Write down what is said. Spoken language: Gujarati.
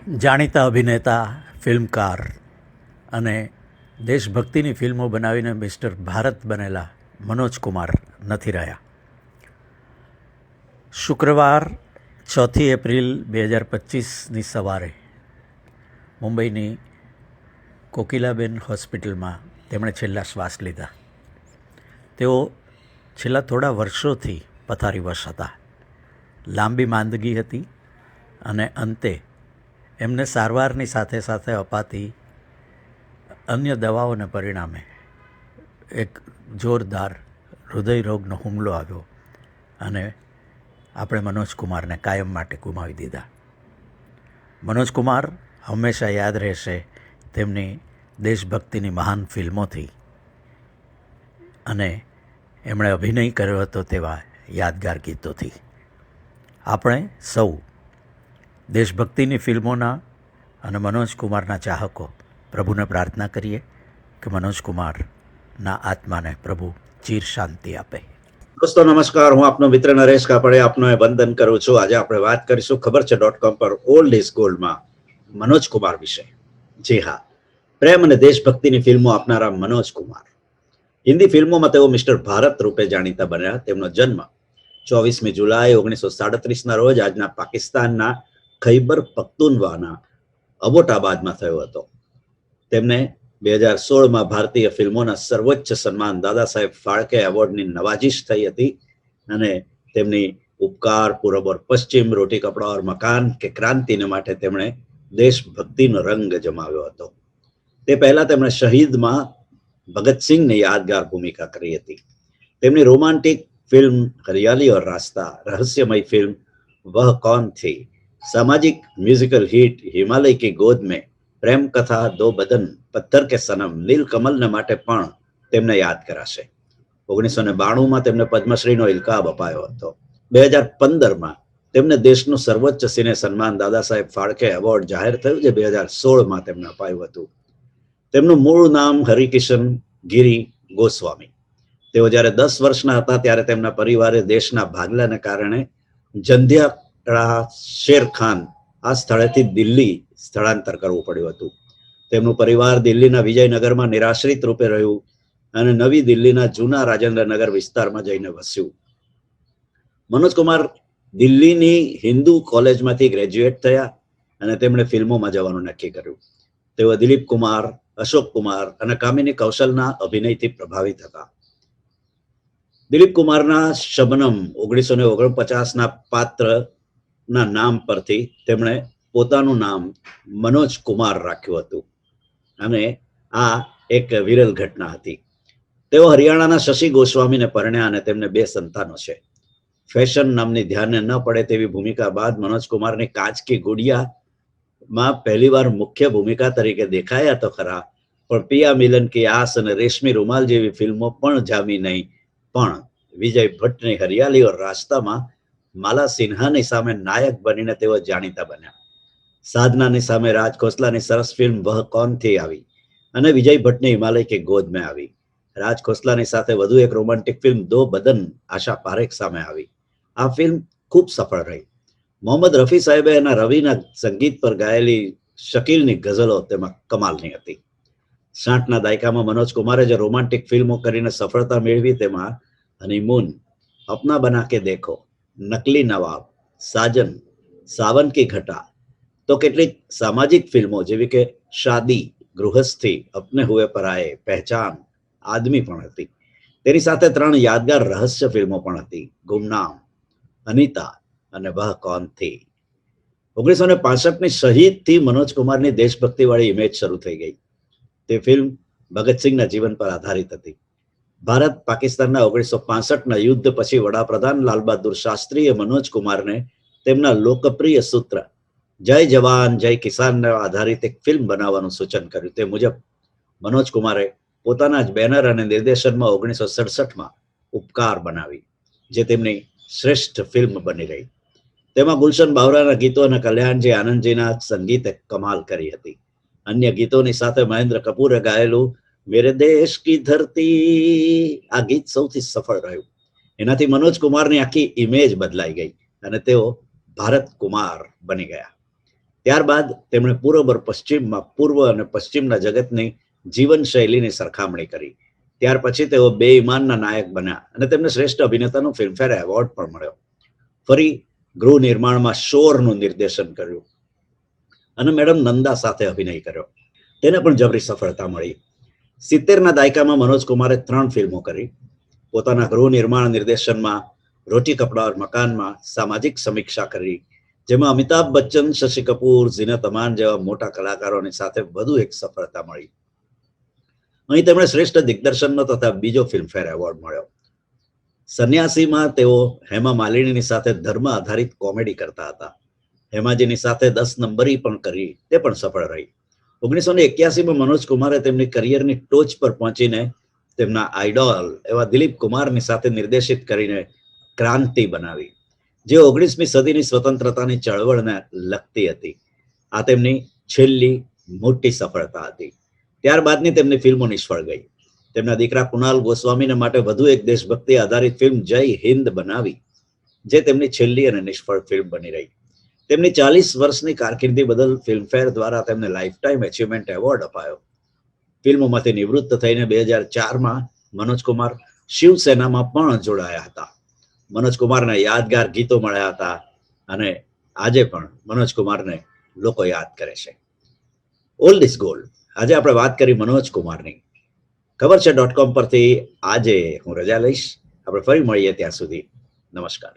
જાણીતા અભિનેતા, ફિલ્મકાર અને દેશભક્તિની ફિલ્મો બનાવીને મિસ્ટર ભારત બનેલા મનોજ કુમાર નથી રહ્યા. શુક્રવાર 4 એપ્રિલ 2025ની સવારે મુંબઈની કોકિલાબેન હોસ્પિટલમાં તેમણે છેલ્લા શ્વાસ લીધા. તેઓ છેલ્લા થોડા વર્ષોથી પથારીવશ હતા. લાંબી માંદગી હતી અને અંતે એમને સારવારની સાથે સાથે અપાતી અન્ય દવાઓને પરિણામે એક જોરદાર હૃદયરોગનો હુમલો આવ્યો અને આપણે મનોજ કુમારને કાયમ માટે ગુમાવી દીધા. મનોજ કુમાર હંમેશા યાદ રહેશે તેમની દેશભક્તિની મહાન ફિલ્મોથી અને એમણે અભિનય કર્યો હતો તેવા યાદગાર ગીતોથી. આપણે સૌ દેશભક્તિની ફિલ્મોના અને મનોજ કુમારના ચાહકો પ્રભુને પ્રાર્થના કરીએ કે મનોજ કુમારના આત્માને પ્રભુ ચીર શાંતિ આપે. દોસ્તો નમસ્કાર, હું આપનો મિત્ર નરેશ કાપડે આપનો વંદન કરું છું. આજે આપણે વાત કરીશું ખબર છે .com પર ઓલ્ડ ઇઝ ગોલ્ડમાં મનોજ કુમાર વિશે. જી હા, પ્રેમ અને દેશભક્તિની ફિલ્મો આપનારા મનોજ કુમાર. હિન્દી ફિલ્મોમાં તેઓ મિસ્ટર ભારત રૂપે જાણીતા બન્યા. તેમનો જન્મ 24મી જુલાઈ 1937ના રોજ આજના પાકિસ્તાનના ખૈબર પખ્તુનવાના અબોટાબાદમાં થયો હતો. તેમને 2016માં ભારતીય ફિલ્મોના સર્વોચ્ચ સન્માન દાદા સાહેબ ફાળકે એવોર્ડની નવાજીશ થઈ હતી અને તેમની ઉપકાર, પૂરબ ઓર પશ્ચિમ, રોટી કપડા ઓર મકાન કે ક્રાંતિને માટે તેમણે દેશભક્તિનો રંગ જમાવ્યો હતો. તે પહેલા તેમણે શહીદમાં ભગતસિંહની યાદગાર ભૂમિકા કરી હતી. તેમની રોમાન્ટિક ફિલ્મ હરિયાલી ઓર રાસ્તા, રહસ્યમય ફિલ્મ વહ કૌન થી, સામાજિક મ્યુઝિકલ હિટ હિમાલય કી ગોદ મેં, પ્રેમ કથા દો બદન, પથ્થર કે સનમ, નીલકમલને માટે પણ તેમને યાદ કરાશે. 1992માં તેમને પદ્મશ્રીનો ઇલકાબ અપાયો હતો. 2015માં તેમને દેશનું સર્વોચ્ચ સિને સન્માન દાદા સાહેબ ફાળકે એવોર્ડ જાહેર થયું, જે 2016માં તેમને અપાયું હતું. તેમનું મૂળ નામ હરિકિશન ગિરી ગોસ્વામી. તેઓ જ્યારે 10 વર્ષના હતા ત્યારે તેમના પરિવારે દેશના ભાગલાને કારણે જંધ્યાળા શેરખાન આ સ્થળેથી દિલ્હી સ્થળાંતર કરવું પડ્યું હતું. તેમનું પરિવાર દિલ્હીના વિજયનગરમાં નિરાશ્રિત રૂપે રહ્યું અને નવી દિલ્હીના જૂના રાજેન્દ્રનગર વિસ્તારમાં જઈને વસ્યું. મનોજ કુમાર દિલ્હીની હિન્દુ કોલેજમાંથી ગ્રેજ્યુએટ થયા અને તેમણે ફિલ્મોમાં જવાનું નક્કી કર્યું. તેઓ દિલીપ કુમાર, અશોક કુમાર અને કામિની કૌશલના અભિનયથી પ્રભાવિત હતા. દિલીપ કુમારના શબનમ 1949ના પાત્રના નામ પરથી તેમણે પોતાનું નામ મનોજ કુમાર રાખ્યું હતું અને આ એક વિરલ ઘટના હતી. તેઓ હરિયાણાના શશી ગોસ્વામીને પરણ્યા અને તેમને 2 સંતાનો છે. ફેશન નામની ધ્યાને ન પડે તેવી ભૂમિકા બાદ મનોજ કુમારની કાચ કી ગુડિયામાં પહેલીવાર મુખ્ય ભૂમિકા તરીકે દેખાયા તો ખરા, પણ પિયા મિલન કી આસ અને રેશમી રૂમાલ જેવી ફિલ્મો પણ જામી નહીં. પણ વિજય ભટ્ટની હરિયાલી ઓર રાસ્તામાં માલા સિન્હાની સામે નાયક બનીને તેઓ જાણીતા બન્યા. સાધનાની સામે રાજ ખોસલાની સરસ ફિલ્મ વહ કૌન થી આવી અને વિજય ભટ્ટની હિમાલય કે ગોદ મેં આવી. રાજ ખોસલાની સાથે વધુ એક રોમાન્ટિક ફિલ્મ દો બદન આશા પારેખ સામે આવી. આ ફિલ્મ ખૂબ સફળ રહી. મોહમ્મદ રફી સાહેબે એના રવિના સંગીત પર ગાયેલી શકીલની ગઝલો તેમાં કમાલની હતી. 60ના દાયકામાં મનોજ કુમારે જે રોમાન્ટિક ફિલ્મો કરીને સફળતા મેળવી તેમાં હનીમૂન, અપના બના કે દેખો, નકલી નવાબ, સાજન, સાવન કી ઘટા તો કેટલીક સામાજિક ફિલ્મો જેવી કે શાદી, ગૃહસ્થી, અપને હુએ પરાએ, પહેચાન, આદમી પણ હતી. તેની સાથે 3 યાદગાર રહસ્ય ફિલ્મો પણ હતી, ગુમનામ, અનિતા અને વહ કૌન થી. 1965ની શહીદથી મનોજ કુમારની દેશભક્તિવાળી ઇમેજ શરૂ થઈ ગઈ. તે ફિલ્મ ભગતસિંહના જીવન પર આધારિત હતી. ભારત પાકિસ્તાનના 1965ના યુદ્ધ પછી વડાપ્રધાન લાલ બહાદુર શાસ્ત્રીએ મનોજ કુમારને તેમના લોકપ્રિય સૂત્ર જય જવાન જય કિસાનને આધારિત એક ફિલ્મ બનાવવાનું સૂચન કર્યું. તે મુજબ મનોજ કુમારે પોતાના જ બેનર અને નિર્દેશનમાં 1967માં ઉપકાર બનાવી, જે તેમની શ્રેષ્ઠ ફિલ્મ બની રહી. તેમાં ગુલશન બાવરાના ગીતો અને કલ્યાણજી આનંદજીના સંગીતે કમાલ કરી હતી. અન્ય ગીતોની સાથે મહેન્દ્ર કપૂરે ગાયેલું મેરે દેશ કી ધરતી આ ગીત સૌથી સફળ રહ્યું. એનાથી મનોજ કુમારની આખી ઇમેજ બદલાઈ ગઈ અને તેઓ ભારત કુમાર બની ગયા. ત્યારબાદ તેમણે પૂર્વ અને પશ્ચિમના જગતની જીવનશૈલીની સરખામણી કરી. ત્યાર પછી તેઓ બેઈમાનના નાયક બન્યા અને તેમને શ્રેષ્ઠ અભિનેતાનો ફિલ્મફેર એવોર્ડ પણ મળ્યો. ફરી ગૃહ નિર્માણમાં શોરનું નિર્દેશન કર્યું અને મેડમ નંદા સાથે અભિનય કર્યો. તેને પણ જબરી સફળતા મળી. 70ના દાયકામાં મનોજ કુમારે 3 ફિલ્મો કરી. પોતાના ગૃહ નિર્માણ નિર્દેશનમાં રોટી કપડા ઓર મકાનમાં સામાજિક સમીક્ષા કરી, જેમાં અમિતાભ બચ્ચન, શશી કપૂર, ઝીનત અમાન જેવા મોટા કલાકારોની સાથે વધુ એક સફળતા મળી. અહીં તેમણે શ્રેષ્ઠ દિગ્દર્શનનો તથા બીજો ફિલ્મફેર એવોર્ડ મળ્યો. સંન્યાસીમાં તેઓ હેમા માલિનીની સાથે ધર્મ આધારિત કોમેડી કરતા હતા. હેમાજીની સાથે 10 નંબરી પણ કરી, તે પણ સફળ રહી. 1981માં મનોજ કુમારે તેમની કરિયરની ટોચ પર પહોંચીને તેમના આઈડોલ એવા દિલીપ કુમારની સાથે નિર્દેશિત કરીને ક્રાંતિ બનાવી, જે 19મી સદીની સ્વતંત્રતાની ચળવળને લગતી હતી. આ તેમની છેલ્લી મોટી સફળતા હતી. ત્યારબાદની તેમની ફિલ્મો નિષ્ફળ ગઈ. તેમના દીકરા કુણાલ ગોસ્વામીને માટે વધુ એક દેશભક્તિ આધારિત ફિલ્મ જય હિન્દ બનાવી, જે તેમની છેલ્લી અને નિષ્ફળ ફિલ્મ બની રહી. તેમની 40 વર્ષની કારકિર્દી બદલ ફિલ્મફેર દ્વારા તેમને લાઈફ ટાઈમ અચીવમેન્ટ એવોર્ડ અપાયો. ફિલ્મોમાંથી નિવૃત્ત થઈને 2004માં મનોજ કુમાર શિવસેનામાં પણ જોડાયા હતા. મનોજ કુમારને યાદગાર ગીતો મળ્યા હતા અને આજે પણ મનોજ કુમારને લોકો યાદ કરે છે. Old is gold. આજે આપણે વાત કરી મનોજ કુમારની. ખબર છે .com પરથી આજે હું રજા લઈશ. આપણે ફરી મળીએ, ત્યાં સુધી નમસ્કાર.